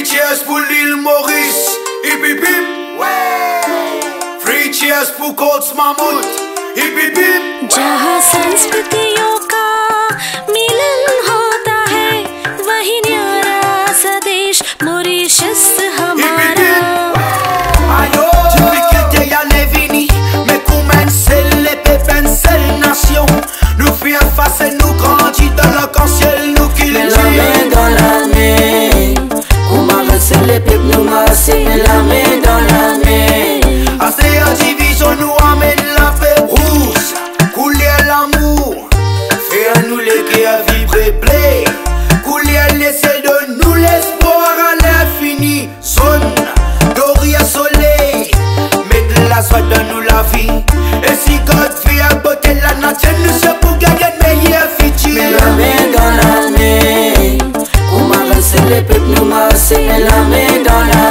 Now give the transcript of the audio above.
Free cheers pour l'île Maurice. Hip hip hip. Ouais. Free cheers pour Côte Mammouth. Hip hip hip. जहाँ संस्कृतियों का मिलन होता है वही न्यारा सा देश मॉरिशस हमारा. Nous fiers face et nous grandit dans l'arc-en-ciel, nous qui les la main dans la main. Comment verser les pipes, nous masser la main dans la main. Assez en division, nous amène la paix rouge. Couler l'amour, faire nous les guerres vibrer blé. Couler l'essai de nous l'espoir à l'infini. Zone, doré à soleil, mettre la soie dans nous la vie. Et si God fait à beauté la nature, nous sommes pour gagner de meilleurs futurs. La main dans la main. Comment verser les pipes, nous masser la main dans la main.